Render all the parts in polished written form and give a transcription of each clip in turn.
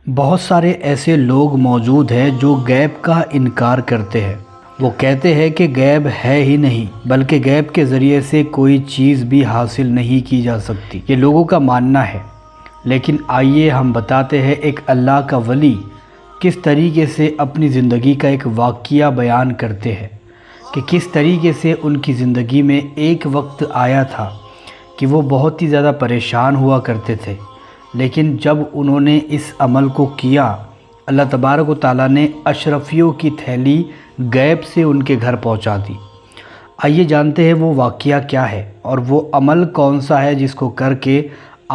بہت سارے ایسے لوگ موجود ہیں جو غیب کا انکار کرتے ہیں۔ وہ کہتے ہیں کہ غیب ہے ہی نہیں، بلکہ غیب کے ذریعے سے کوئی چیز بھی حاصل نہیں کی جا سکتی، یہ لوگوں کا ماننا ہے۔ لیکن آئیے ہم بتاتے ہیں ایک اللہ کا ولی کس طریقے سے اپنی زندگی کا ایک واقعہ بیان کرتے ہیں کہ کس طریقے سے ان کی زندگی میں ایک وقت آیا تھا کہ وہ بہت ہی زیادہ پریشان ہوا کرتے تھے، لیکن جب انہوں نے اس عمل کو کیا، اللہ تبارک و تعالیٰ نے اشرفیوں کی تھیلی غیب سے ان کے گھر پہنچا دی۔ آئیے جانتے ہیں وہ واقعہ کیا ہے اور وہ عمل کون سا ہے جس کو کر کے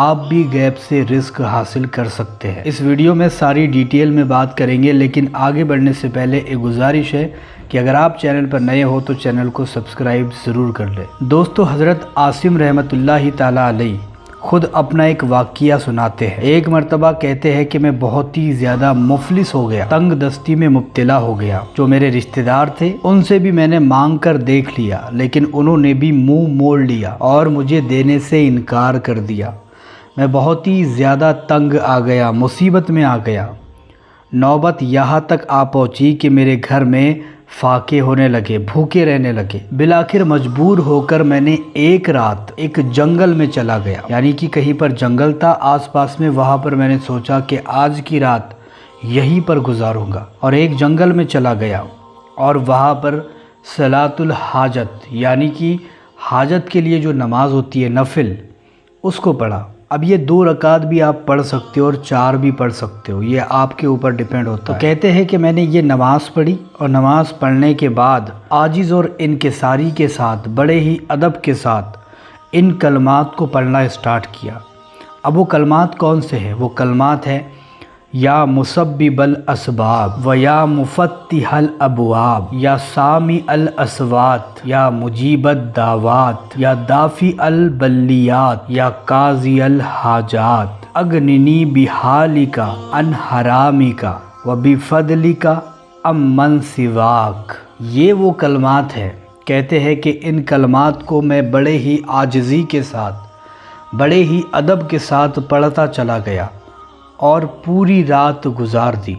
آپ بھی غیب سے رزق حاصل کر سکتے ہیں۔ اس ویڈیو میں ساری ڈیٹیل میں بات کریں گے، لیکن آگے بڑھنے سے پہلے ایک گزارش ہے کہ اگر آپ چینل پر نئے ہو تو چینل کو سبسکرائب ضرور کر لیں۔ دوستو، حضرت عاصم رحمۃ اللہ تعالیٰ علیہ خود اپنا ایک واقعہ سناتے ہیں۔ ایک مرتبہ کہتے ہیں کہ میں بہت ہی زیادہ مفلس ہو گیا، تنگ دستی میں مبتلا ہو گیا۔ جو میرے رشتہ دار تھے ان سے بھی میں نے مانگ کر دیکھ لیا، لیکن انہوں نے بھی منہ موڑ لیا اور مجھے دینے سے انکار کر دیا۔ میں بہت ہی زیادہ تنگ آ گیا، مصیبت میں آ گیا۔ نوبت یہاں تک آ پہنچی کہ میرے گھر میں فاقے ہونے لگے، بھوکے رہنے لگے۔ بالآخر مجبور ہو کر میں نے ایک رات ایک جنگل میں چلا گیا، یعنی کہ کہیں پر جنگل تھا آس پاس میں، وہاں پر میں نے سوچا کہ آج کی رات یہیں پر گزاروں گا، اور ایک جنگل میں چلا گیا اور وہاں پر صلاۃ الحاجت یعنی کہ حاجت کے لیے جو نماز ہوتی ہے نفل، اس کو پڑھا۔ اب یہ 2 رکعت بھی آپ پڑھ سکتے ہو اور 4 بھی پڑھ سکتے ہو، یہ آپ کے اوپر ڈیپینڈ ہوتا ہے۔ تو کہتے ہیں کہ میں نے یہ نماز پڑھی اور نماز پڑھنے کے بعد عاجز اور انکساری کے ساتھ، بڑے ہی ادب کے ساتھ ان کلمات کو پڑھنا اسٹارٹ کیا۔ اب وہ کلمات کون سے ہیں؟ وہ کلمات ہیں یا مسبب الاسباب و یا مفتح الابواب یا سامی الاصوات یا مجیب الدعوات یا دافع البلیات یا قاضی الحاجات اغننی بحالک عن حرامک و بفضلک عمن سواک۔ یہ وہ کلمات ہیں۔ کہتے ہیں کہ ان کلمات کو میں بڑے ہی عاجزی کے ساتھ، بڑے ہی ادب کے ساتھ پڑھتا چلا گیا اور پوری رات گزار دی۔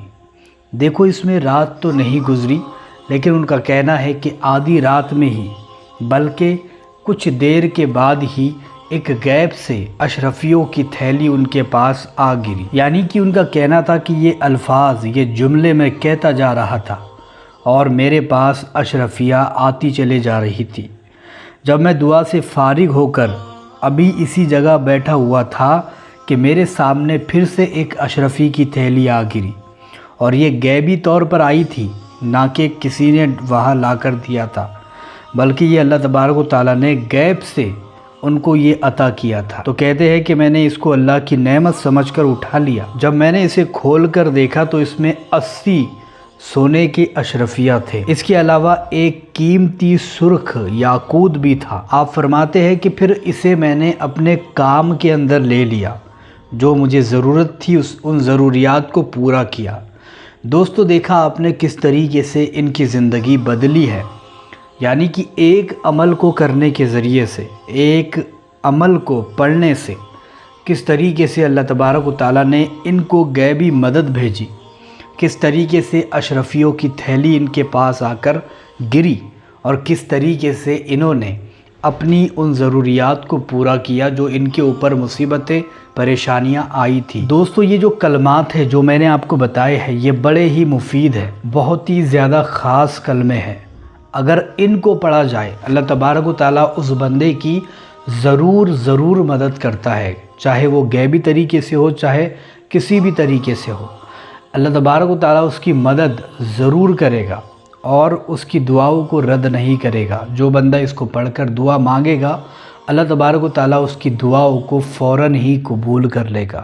دیکھو، اس میں رات تو نہیں گزری، لیکن ان کا کہنا ہے کہ آدھی رات میں ہی، بلکہ کچھ دیر کے بعد ہی ایک غیب سے اشرفیوں کی تھیلی ان کے پاس آ گری۔ یعنی کہ ان کا کہنا تھا کہ یہ الفاظ، یہ جملے میں کہتا جا رہا تھا اور میرے پاس اشرفیہ آتی چلے جا رہی تھی۔ جب میں دعا سے فارغ ہو کر ابھی اسی جگہ بیٹھا ہوا تھا کہ میرے سامنے پھر سے ایک اشرفی کی تھیلی آ گری، اور یہ غیبی طور پر آئی تھی، نہ کہ کسی نے وہاں لا کر دیا تھا، بلکہ یہ اللہ تبارک و تعالیٰ نے غیب سے ان کو یہ عطا کیا تھا۔ تو کہتے ہیں کہ میں نے اس کو اللہ کی نعمت سمجھ کر اٹھا لیا۔ جب میں نے اسے کھول کر دیکھا تو اس میں 80 سونے کے اشرفیہ تھے۔ اس کے علاوہ ایک قیمتی سرخ یاقوت بھی تھا۔ آپ فرماتے ہیں کہ پھر اسے میں نے اپنے کام کے اندر لے لیا، جو مجھے ضرورت تھی ان ضروریات کو پورا کیا۔ دوستو، دیکھا آپ نے کس طریقے سے ان کی زندگی بدلی ہے، یعنی کہ ایک عمل کو کرنے کے ذریعے سے، ایک عمل کو پڑھنے سے کس طریقے سے اللہ تبارک و تعالیٰ نے ان کو غیبی مدد بھیجی، کس طریقے سے اشرفیوں کی تھیلی ان کے پاس آ کر گری، اور کس طریقے سے انہوں نے اپنی ان ضروریات کو پورا کیا جو ان کے اوپر مصیبتیں، پریشانیاں آئی تھی۔ دوستو، یہ جو کلمات ہیں جو میں نے آپ کو بتائے ہیں، یہ بڑے ہی مفید ہیں، بہت ہی زیادہ خاص کلمے ہیں۔ اگر ان کو پڑھا جائے، اللہ تبارک و تعالیٰ اس بندے کی ضرور مدد کرتا ہے، چاہے وہ غیبی طریقے سے ہو، چاہے کسی بھی طریقے سے ہو۔ اللہ تبارک و تعالیٰ اس کی مدد ضرور کرے گا اور اس کی دعاؤں کو رد نہیں کرے گا۔ جو بندہ اس کو پڑھ کر دعا مانگے گا، اللہ تبارک و تعالیٰ اس کی دعاؤں کو فوراً ہی قبول کر لے گا۔